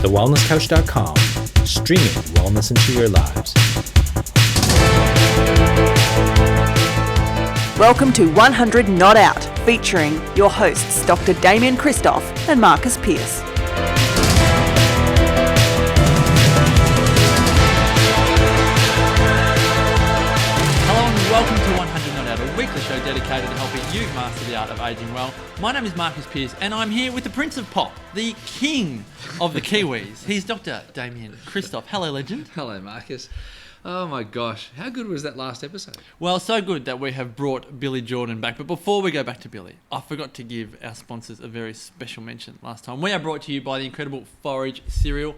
thewellnesscouch.com, streaming wellness into your lives. Welcome to 100 Not Out, featuring your hosts Dr. Damien Christoph and Marcus Pearce. Hello and welcome to 100 Not Out, a weekly show dedicated to helping you master the art of aging well. My name is Marcus Pearce and I'm here with the Prince of Pop, the king of the Kiwis. He's Dr. Damien Christoph. Hello, legend. Hello, Marcus. Oh my gosh, how good was that last episode? Well, so good that we have brought Billie Jordan back. But before we go back to Billie, I forgot to give our sponsors a very special mention last time. We are brought to you by the incredible Forage cereal,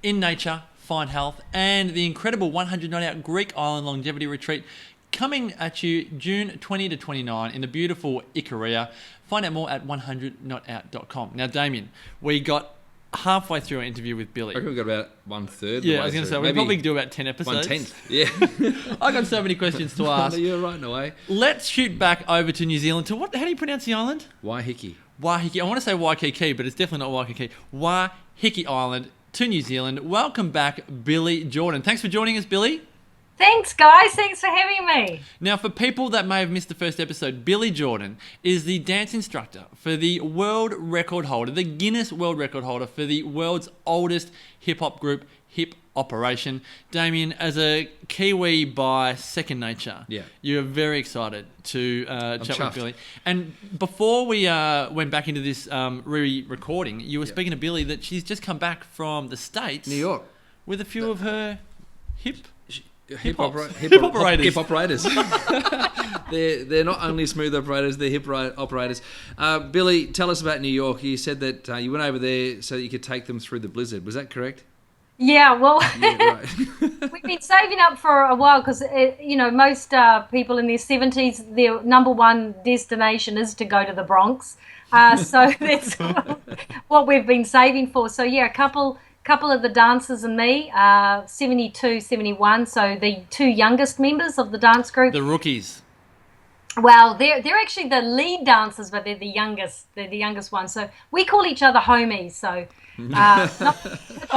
In Nature, Find Health, and the incredible 100 Not Out Greek Island Longevity Retreat coming at you June 20 to 29 in the beautiful Ikaria. Find out more at 100notout.com. Now, Damien, we got halfway through our interview with Billie. I reckon we got about 1/3. Yeah, I was going to say, we'll probably do about 10 episodes. 1/10, yeah. I got so many questions to ask. You're right in a way. Let's shoot back over to New Zealand to how do you pronounce the island? Waiheke. Waiheke. I want to say Waikiki, but it's definitely not Waikiki. Waiheke Island to New Zealand. Welcome back, Billie Jordan. Thanks for joining us, Billie. Thanks, guys. Thanks for having me. Now, for people that may have missed the first episode, Billie Jordan is the dance instructor for the world record holder, the Guinness World Record holder for the world's oldest hip-hop group, Hip Operation. Damien, as a Kiwi by second nature, you're very excited to chat with Billie. And before we went back into this re-recording, you were speaking to Billie that she's just come back from the States, New York, with a few of her hip operators. They're not only smooth operators, they're hip operators. Billie, tell us about New York. You said that you went over there so that you could take them through the blizzard. Was that correct? Yeah, well, Yeah, right. we've been saving up for a while because, most people in their 70s, their number one destination is to go to the Bronx. So that's what we've been saving for. So, yeah, a couple of the dancers and me, 72, 71, so the two youngest members of the dance group. The rookies. Well, they're actually the lead dancers, but they're the youngest. They're the youngest ones. So we call each other homies. So,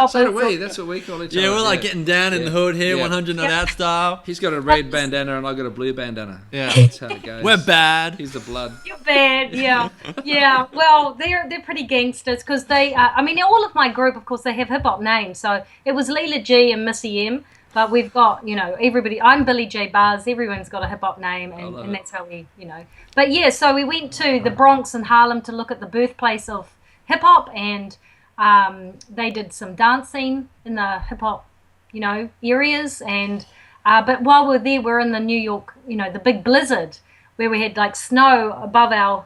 so do we. That's what we call each other. Yeah, we're like getting down in the hood here, 100 Not Out style. He's got a red bandana and I've got a blue bandana. Yeah, that's how it goes. We're bad. He's the blood. You're bad. Yeah, yeah. Well, they're pretty gangsters because they. All of my group, of course, they have hip hop names. So it was Leela G and Missy M. But we've got, everybody. I'm Billie J Buzz. Everyone's got a hip hop name, and that's how we, But yeah, so we went to the Bronx and Harlem to look at the birthplace of hip hop, and they did some dancing in the hip hop, areas. And but while we're there, we're in the New York, the big blizzard where we had like snow above our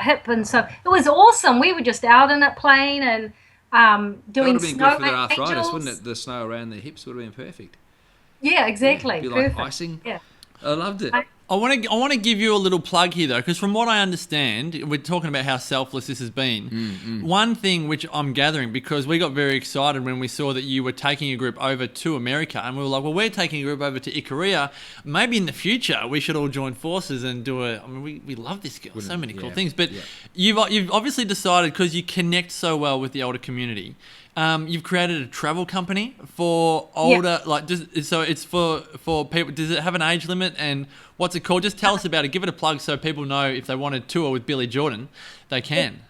hip, and so it was awesome. We were just out in it playing and doing snow. That would have been good for their arthritis, wouldn't it? The snow around their hips would have been perfect. Yeah, exactly. Yeah, be like icing. Yeah. I loved it. I want to give you a little plug here though, because from what I understand, we're talking about how selfless this has been. One thing which I'm gathering, because we got very excited when we saw that you were taking a group over to America, and we were like, well, we're taking a group over to Ikaria. Maybe in the future we should all join forces and do we love this girl, so many cool things. But you've obviously decided, because you connect so well with the older community. You've created a travel company for older, so it's for people. Does it have an age limit, and what's it called? Just tell us about it. Give it a plug so people know if they want to tour with Billie Jordan, they can.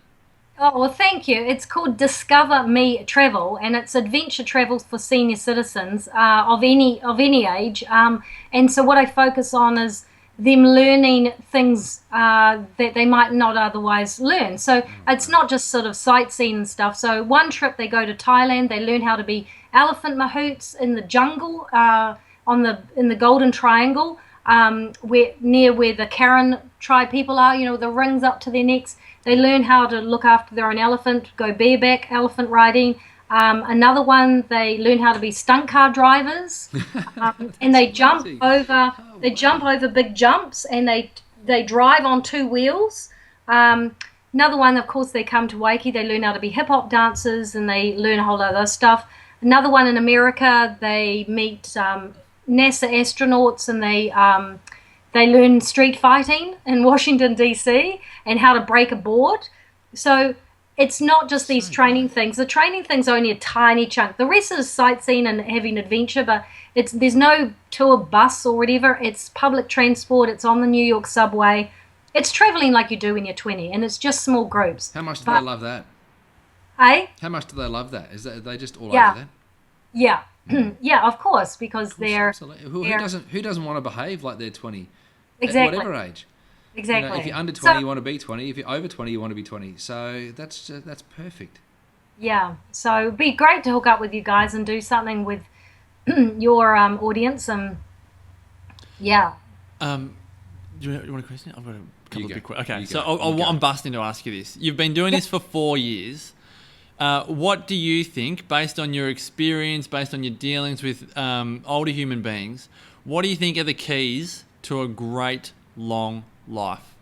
Oh, well, thank you. It's called Discover Me Travel, and it's adventure travel for senior citizens of any age. And so what I focus on is them learning things that they might not otherwise learn. So it's not just sort of sightseeing and stuff. So one trip they go to Thailand, they learn how to be elephant mahouts in the jungle in the Golden Triangle, near where the Karen tribe people are, with the rings up to their necks. They learn how to look after their own elephant, go bareback elephant riding. Another one, they learn how to be stunt car drivers, and they jump over big jumps, and they drive on two wheels. Another one, of course, they come to Waikiki, they learn how to be hip hop dancers, and they learn a whole lot of other stuff. Another one in America, they meet NASA astronauts, and they learn street fighting in Washington D.C. and how to break a board. So it's not just these training things. The training thing's only a tiny chunk. The rest is sightseeing and having adventure, but there's no tour bus or whatever. It's public transport. It's on the New York subway. It's traveling like you do when you're 20, and it's just small groups. How much do they love that? Eh? How much do they love that? Are they just all Yeah. over that? Yeah. Yeah, of course, because they're... Absolutely. Who they're- doesn't want to behave like they're 20? Exactly. At whatever age. Exactly. You know, if you're under 20, So- you want to be 20. If you're over 20, you want to be 20. So that's perfect. Yeah, so it'd be great to hook up with you guys and do something with your audience. And yeah, Do you want a question? I've got a couple You of go. big questions. Okay, You so go. You go. I'm busting to ask you this. You've been doing this for 4 years. What do you think, based on your experience, based on your dealings with older human beings, what do you think are the keys to a great long life?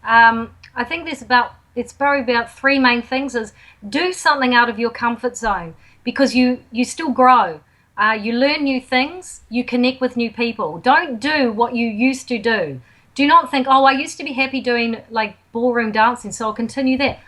I think it's probably about three main things: is do something out of your comfort zone, because you still grow. You learn new things, you connect with new people. Don't do what you used to do. Do not think, oh, I used to be happy doing like ballroom dancing, so I'll continue that.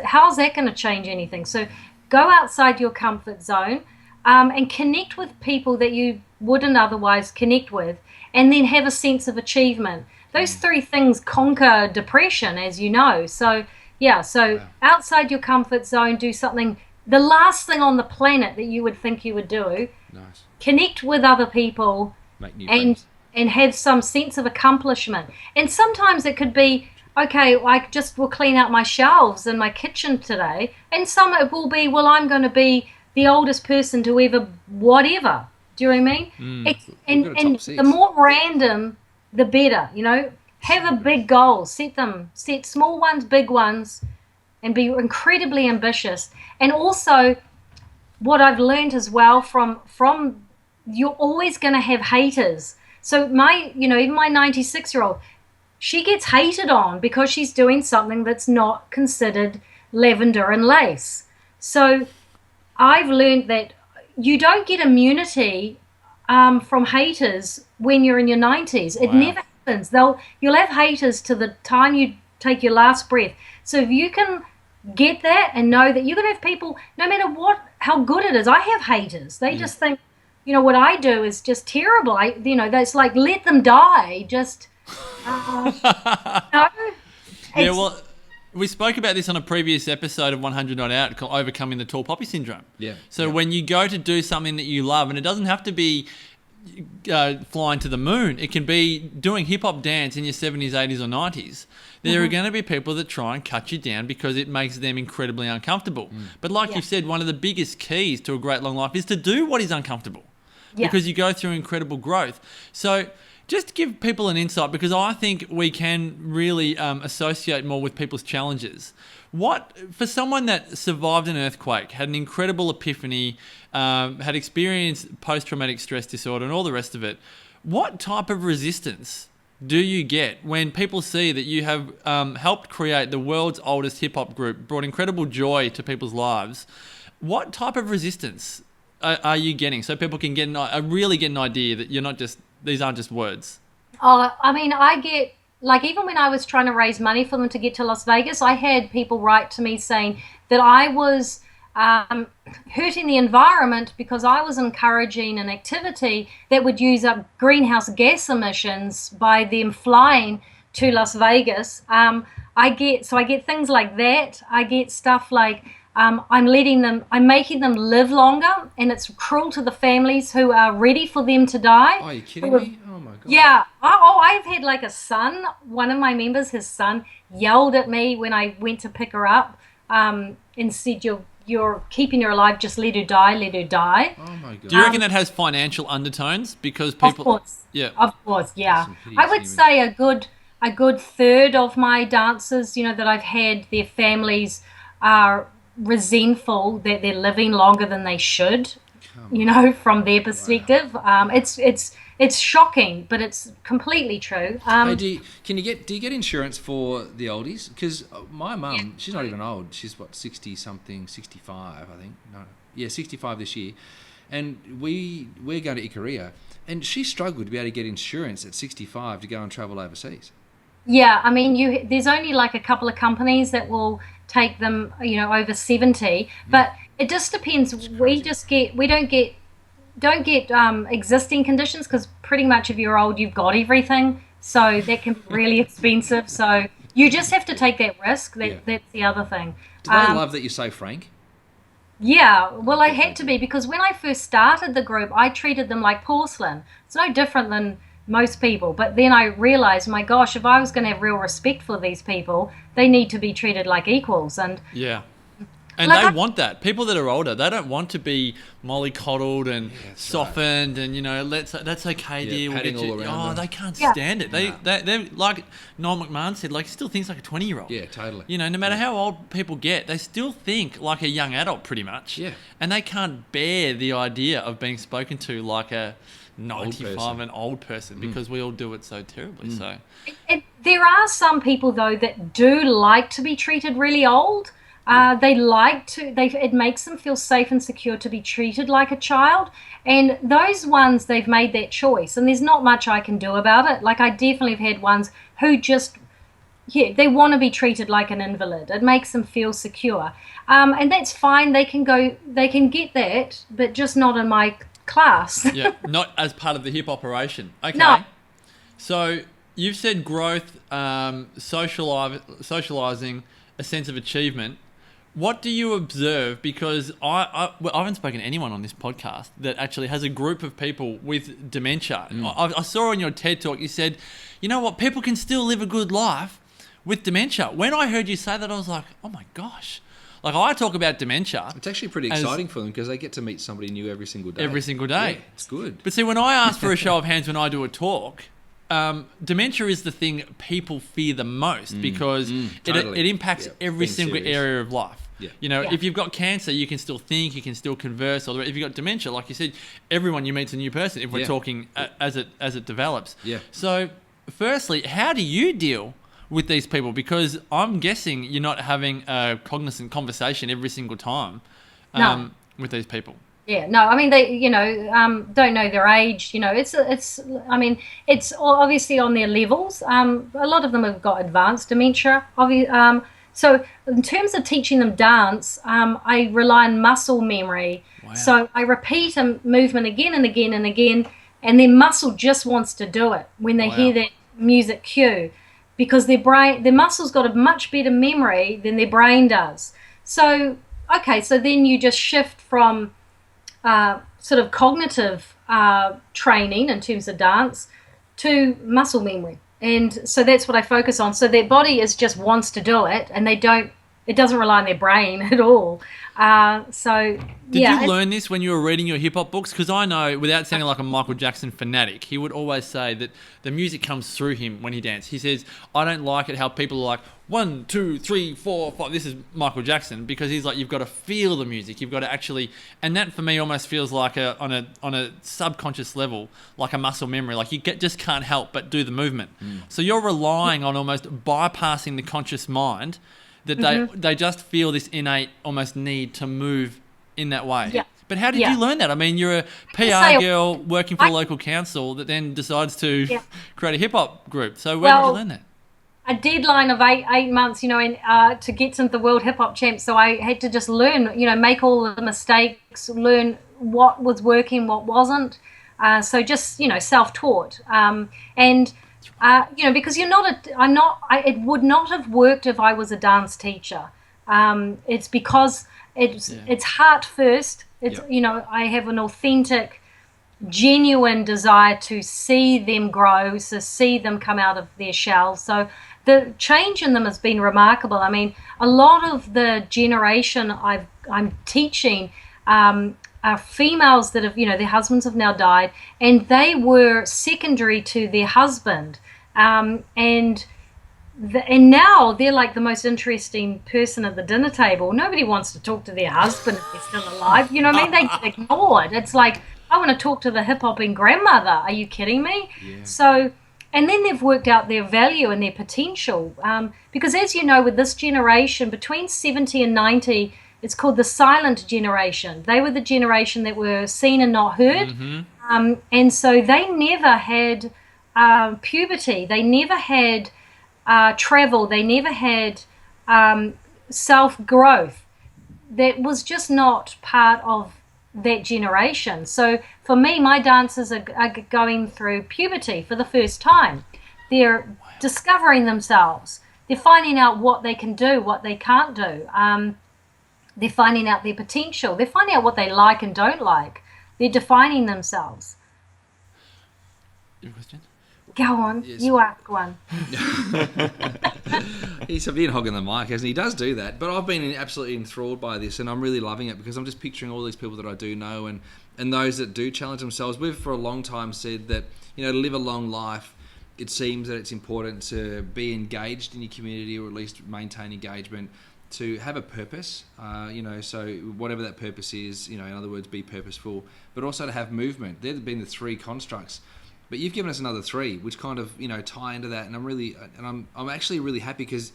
How's that going to change anything? So go outside your comfort zone and connect with people that you wouldn't otherwise connect with, and then have a sense of achievement. Those three things conquer depression, as you know. So yeah, outside your comfort zone, do something, the last thing on the planet that you would think you would do. Nice. Connect with other people Make new and friends. and have some sense of accomplishment. And sometimes it could be, okay, I just will clean out my shelves in my kitchen today. And some it will be, well, I'm going to be the oldest person to ever whatever. Do you know what I mean? We've got a And top six. the more random, the better. You know, have a big goal. Set small ones, big ones, and be incredibly ambitious. And also, what I've learned as well from you're always going to have haters. So even my 96-year-old, she gets hated on because she's doing something that's not considered lavender and lace. So I've learned that you don't get immunity from haters when you're in your 90s. It never happens. You'll have haters to the time you take your last breath. So if you can get that and know that you're going to have people, no matter how good it is. I have haters. They just think, what I do is just terrible. That's like, let them die. Just, no. Yeah, well, we spoke about this on a previous episode of 100 Not Out, called Overcoming the Tall Poppy Syndrome. Yeah. So when you go to do something that you love, and it doesn't have to be flying to the moon, it can be doing hip-hop dance in your 70s, 80s or 90s. There are going to be people that try and cut you down because it makes them incredibly uncomfortable. But like you've said, one of the biggest keys to a great long life is to do what is uncomfortable. Because you go through incredible growth. So just give people an insight, because I think we can really associate more with people's challenges. For someone that survived an earthquake, had an incredible epiphany, had experienced post-traumatic stress disorder and all the rest of it, what type of resistance do you get when people see that you have helped create the world's oldest hip-hop group, brought incredible joy to people's lives? What type of resistance are you getting, so people can really get an idea that these aren't just words? Oh, I mean, I get, like, even when I was trying to raise money for them to get to Las Vegas, I had people write to me saying that I was hurting the environment because I was encouraging an activity that would use up greenhouse gas emissions by them flying to Las Vegas. I get things like that. I get stuff like, I'm making them live longer, and it's cruel to the families who are ready for them to die. Oh, are you kidding me? Oh my God. Yeah. I've had like a son, one of my members, his son, yelled at me when I went to pick her up and said, you're keeping her alive, just let her die, let her die. Oh my God. Do you reckon that has financial undertones? Because people... Of course. Yeah. Of course, yeah. Some hideous I would humans. say a good third of my dancers, that I've had, their families are resentful that they're living longer than they should, from their perspective. It's shocking, but it's completely true. Hey, do you get insurance for the oldies? Because my mum, she's not even old. She's 60 something, 65, I think. No, yeah, 65 this year, and we're going to Ikaria, and she struggled to be able to get insurance at 65 to go and travel overseas. Yeah, I mean, there's only like a couple of companies that will take them, over 70. But it just depends. We don't get existing conditions, because pretty much if you're old, you've got everything. So that can be really expensive. So you just have to take that risk. That's the other thing. Do they love that you're so frank? Yeah, well, I had to be, because when I first started the group, I treated them like porcelain. It's no different than most people. But then I realized, my gosh, if I was going to have real respect for these people, they need to be treated like equals. And yeah. And they want that. People that are older, they don't want to be mollycoddled and softened and, that's okay, dear. We'll get you. They can't stand it. They're like Noel McMahon said, he still thinks like a 20-year-old. Yeah, totally. No matter how old people get, they still think like a young adult pretty much. Yeah. And they can't bear the idea of being spoken to like a 95, an old person, because we all do it so terribly. So there are some people, though, that do like to be treated really old. It makes them feel safe and secure to be treated like a child. And those ones, they've made that choice. And there's not much I can do about it. I definitely have had ones who they want to be treated like an invalid. It makes them feel secure. And that's fine. They can get that, but just not in my class. Yeah, not as part of the hip operation. Okay. No. So you've said growth, socializing, a sense of achievement. What do you observe? Because I haven't spoken to anyone on this podcast that actually has a group of people with dementia. I saw on your TED Talk, you said, you know what, people can still live a good life with dementia. When I heard you say that, I was like, oh my gosh. I talk about dementia. It's actually pretty exciting for them, because they get to meet somebody new every single day. Every single day. Yeah, it's good. But see, when I ask for a show of hands when I do a talk, dementia is the thing people fear the most, because totally. it impacts every single area of life. Yeah. If you've got cancer, you can still think, you can still converse. If you've got dementia, like you said, everyone you meet's a new person if we're talking as it develops. Yeah. So, firstly, how do you deal with these people? Because I'm guessing you're not having a cognizant conversation every single time with these people. Yeah, no, I mean, they, don't know their age. It's obviously on their levels. A lot of them have got advanced dementia. So in terms of teaching them dance, I rely on muscle memory. Wow. So I repeat a movement again and again and again, and their muscle just wants to do it when they hear that music cue, because their muscle's got a much better memory than their brain does. So, so then you just shift from sort of cognitive training in terms of dance to muscle memory. And so that's what I focus on. So their body just wants to do it, and it doesn't rely on their brain at all. Did you learn this when you were reading your hip hop books? Because I know, without sounding like a Michael Jackson fanatic, he would always say that the music comes through him when he dances. He says, I don't like it how people are like, 1, 2, 3, 4, 5. This is Michael Jackson, because he's like, you've got to feel the music. You've got to actually, and that for me almost feels like on a subconscious level, like a muscle memory. Like you just can't help but do the movement. So you're relying on almost bypassing the conscious mind, that they just feel this innate almost need to move in that way. Yeah. But how did you learn that? I mean, you're a PR girl working for a local council that then decides to create a hip hop group. So where did you learn that? A deadline of eight months, to get into the World Hip Hop Champs. So I had to just learn, make all the mistakes, learn what was working, what wasn't. So just, self-taught. Because it would not have worked if I was a dance teacher. It's because it's heart first. It's, I have an authentic, genuine desire to see them grow, to see them come out of their shells. So the change in them has been remarkable. I mean, a lot of the generation I'm teaching are females that have, their husbands have now died, and they were secondary to their husband. And now they're like the most interesting person at the dinner table. Nobody wants to talk to their husband if they're still alive. You know what I mean? They get ignored. It's like, I want to talk to the hip-hopping grandmother. Are you kidding me? Yeah. So, and then they've worked out their value and their potential. Because as you know, with this generation, between 70 and 90, it's called the silent generation. They were the generation that were seen and not heard. And so they never had puberty. They never had travel. They never had self-growth that was just not part of that generation. So for me, my dancers are going through puberty for the first time. They're discovering themselves. They're finding out what they can do, what they can't do. They're finding out their potential. They're finding out what they like and don't like. They're defining themselves. Your question? Go on, Yes. you ask one. He's been hogging the mic, hasn't he? He does do that. But I've been absolutely enthralled by this, and I'm really loving it because I'm just picturing all these people that I do know and those that do challenge themselves. We've for a long time said that, to live a long life, it seems that it's important to be engaged in your community, or at least maintain engagement, to have a purpose, so whatever that purpose is, in other words, be purposeful, but also to have movement. They've been the three constructs. But you've given us another three, which kind of tie into that, and I'm actually really happy because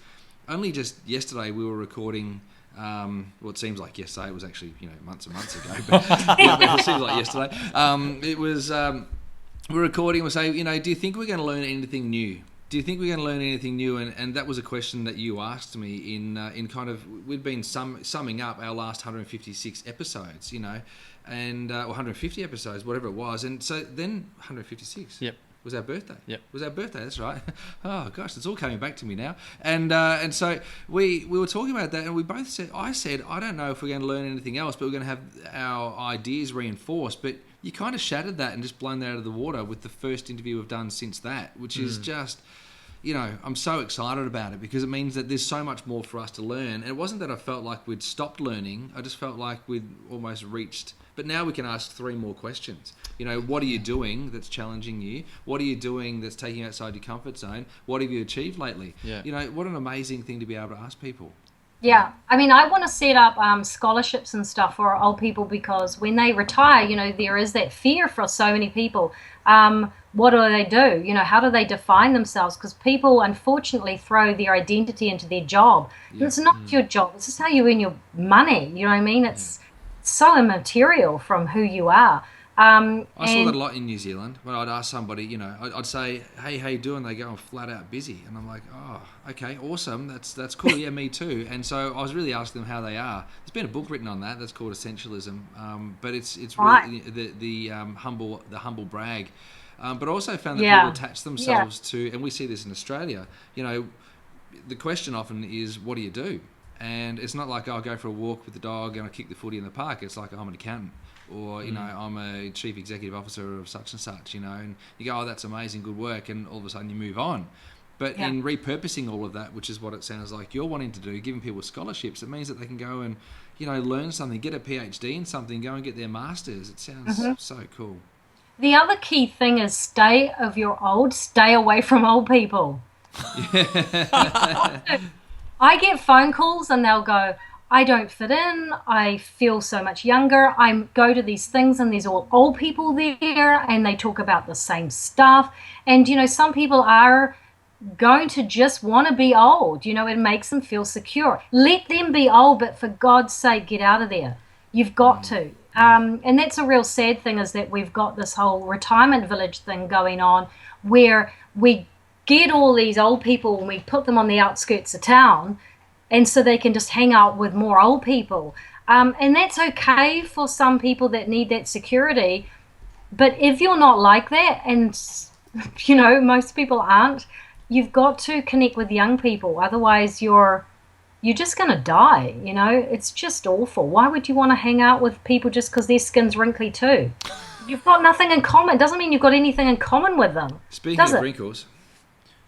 only just yesterday we were recording. Well, it seems like yesterday. It was actually months and months ago, but it seems like yesterday. It was we're recording. We're saying, do you think we're going to learn anything new? Do you think we're going to learn anything new? And that was a question that you asked me in kind of we'd been summing up our last 156 episodes, and or 150 episodes, whatever it was, and so then 156. Yep. Was our birthday. Yep. Was our birthday. That's right. Oh gosh, it's all coming back to me now. And so we were talking about that, and we both said, I don't know if we're going to learn anything else, but we're going to have our ideas reinforced. But you kind of shattered that and just blown that out of the water with the first interview we've done since that, which is just. I'm so excited about it because it means that there's so much more for us to learn. And it wasn't that I felt like we'd stopped learning. I just felt like we'd almost reached. But now we can ask three more questions. What are you doing that's challenging you? What are you doing that's taking you outside your comfort zone? What have you achieved lately? Yeah. What an amazing thing to be able to ask people. Yeah, I mean, I want to set up scholarships and stuff for old people because when they retire, there is that fear for so many people. What do they do? How do they define themselves? Because people, unfortunately, throw their identity into their job. And it's not your job. It's just how you earn your money. You know what I mean? It's so immaterial from who you are. I saw that a lot in New Zealand. When I'd ask somebody, I'd say, "Hey, how you doing?" They go, "I'm flat out busy," and I'm like, "Oh, okay, awesome. That's cool. Yeah, me too." And so I was really asking them how they are. There's been a book written on that. That's called Essentialism. But it's really the humble brag. But I also found that people attach themselves to, and we see this in Australia. The question often is, "What do you do?" And it's not like I'll go for a walk with the dog and I kick the footy in the park. It's like I'm an accountant. Or, I'm a chief executive officer of such and such, and you go, oh, that's amazing, good work, and all of a sudden you move on. But in repurposing all of that, which is what it sounds like you're wanting to do, giving people scholarships, it means that they can go and, learn something, get a PhD in something, go and get their masters. It sounds so cool. The other key thing is stay away from old people. I get phone calls and they'll go, I don't fit in, I feel so much younger, I go to these things and there's all old people there and they talk about the same stuff. And, some people are going to just want to be old, it makes them feel secure. Let them be old, but for God's sake, get out of there. You've got to. And that's a real sad thing is that we've got this whole retirement village thing going on where we get all these old people and we put them on the outskirts of town and so they can just hang out with more old people. And that's okay for some people that need that security. But if you're not like that, and, most people aren't, you've got to connect with young people. Otherwise, you're just going to die, It's just awful. Why would you want to hang out with people just because their skin's wrinkly too? You've got nothing in common. It doesn't mean you've got anything in common with them. Speaking of wrinkles...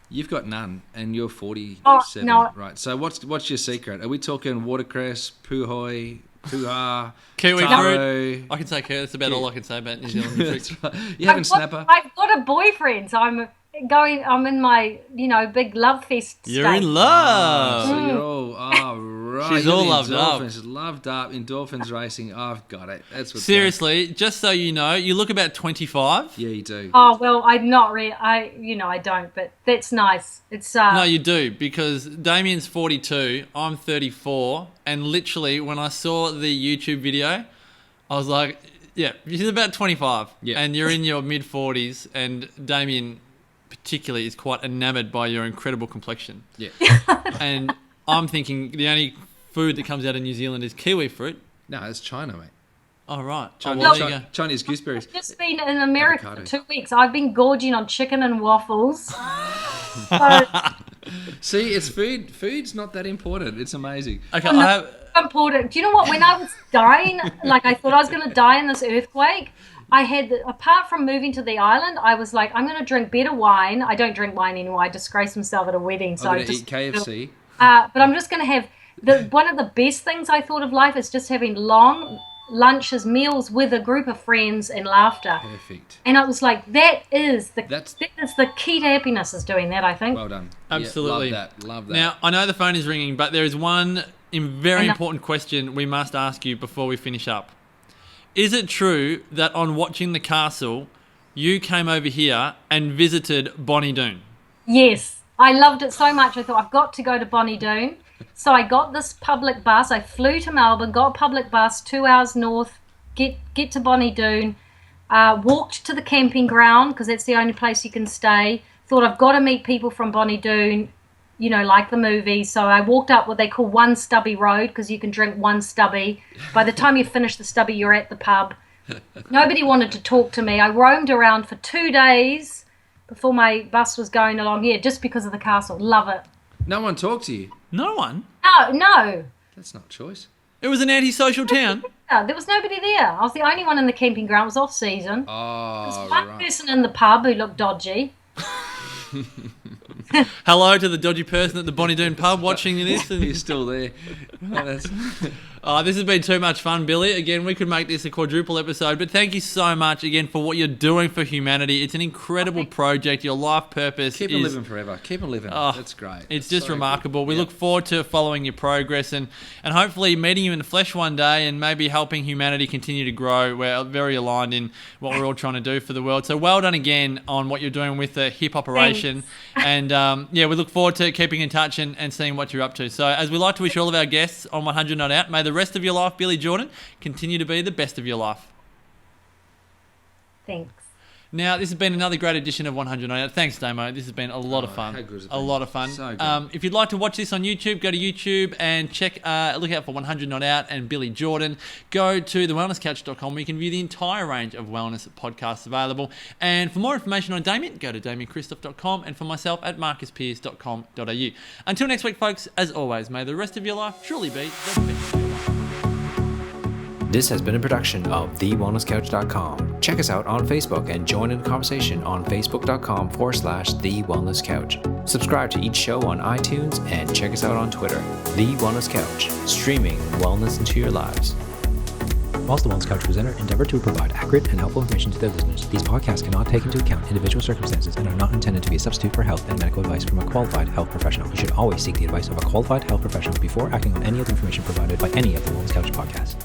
You've got none, and you're 47, right? So what's your secret? Are we talking watercress, puhoi, puha, kiwi taro? fruit? I can say kiwi. That's about all I can say about New Zealand fruit. Right. You having snapper? I've got a boyfriend, so I'm in my, big love fest state. You're in love. So you're all, right. She's all loved up. Loved up, endorphins racing. I've got it. That's what's seriously, just so you know, you look about 25. Yeah, you do. Oh, well, I'm not really, I don't, but that's nice. It's No, you do, because Damien's 42, I'm 34, and literally when I saw the YouTube video, I was like, yeah, she's about 25, and you're in your mid-40s, and Damien particularly is quite enamoured by your incredible complexion. Yeah. And I'm thinking the only food that comes out of New Zealand is kiwi fruit. No, it's China, mate. Oh, right. Chinese, There you go. Chinese gooseberries. I've just been in America Avocado. for 2 weeks. I've been gorging on chicken and waffles. So See, it's food. Food's not that important. It's amazing. Okay, no, I have... important. Do you know what? When I was dying, like I thought I was going to die in this earthquake, I had, apart from moving to the island, I was like, I'm going to drink better wine. I don't drink wine anymore. I disgrace myself at a wedding. So I'm I going to just eat KFC. but I'm just going to have one of the best things I thought of life is just having long lunches, meals with a group of friends and laughter. Perfect. And I was like, that is the That's- key to happiness, is doing that, I think. Well done. Absolutely. Yeah, love that. Now, I know the phone is ringing, but there is one very I know. important question we must ask you before we finish up. Is it true that on watching The Castle, you came over here and visited Bonnie Doon? Yes, I loved it so much. I thought, I've got to go to Bonnie Doon. So I got this public bus. I flew to Melbourne, got a public bus, 2 hours north, get to Bonnie Doon, walked to the camping ground because that's the only place you can stay. Thought, I've got to meet people from Bonnie Doon, you know, like the movie. So I walked up what they call one stubby road because you can drink one stubby. By the time you finish the stubby, you're at the pub. Nobody wanted to talk to me. I roamed around for 2 days before my bus was going along here just because of the castle. Love it. No one talked to you. No one. No. That's not choice. It was an antisocial town. There was nobody there. I was the only one in the camping ground. It was off season. Oh, There was one right. person in the pub who looked dodgy. Hello to the dodgy person at the Bonnie Doon pub watching this. And, He's still there. Oh, this has been too much fun, Billy. Again, we could make this a quadruple episode, but thank you so much again for what you're doing for humanity. It's an incredible project. Your life purpose keep is... on living forever. Keep on living. Oh, That's great. It's That's just so remarkable. good. We Yeah. look forward to following your progress and hopefully meeting you in the flesh one day and maybe helping humanity continue to grow. We're very aligned in what we're all trying to do for the world. So well done again on what you're doing with the hip operation. And we look forward to keeping in touch and seeing what you're up to. So as we like to wish all of our guests on 100 Not Out, may the rest of your life, Billie Jordan, continue to be the best of your life. Thanks. Now, this has been another great edition of 100 Not Out. Thanks, Damo. This has been a lot of fun. how good has it A been? lot of fun. So good. If you'd like to watch this on YouTube, go to YouTube and look out for 100 Not Out and Billie Jordan. Go to thewellnesscouch.com where you can view the entire range of wellness podcasts available. And for more information on Damien, go to damianchristoph.com and for myself at marcuspears.com.au. Until next week, folks, as always, may the rest of your life truly be the best of your life. This has been a production of TheWellnessCouch.com. Check us out on Facebook and join in the conversation on Facebook.com/The Wellness Couch. Subscribe to each show on iTunes and check us out on Twitter. The Wellness Couch, streaming wellness into your lives. Whilst the Wellness Couch presenter endeavor to provide accurate and helpful information to their listeners, these podcasts cannot take into account individual circumstances and are not intended to be a substitute for health and medical advice from a qualified health professional. You should always seek the advice of a qualified health professional before acting on any of the information provided by any of the Wellness Couch podcasts.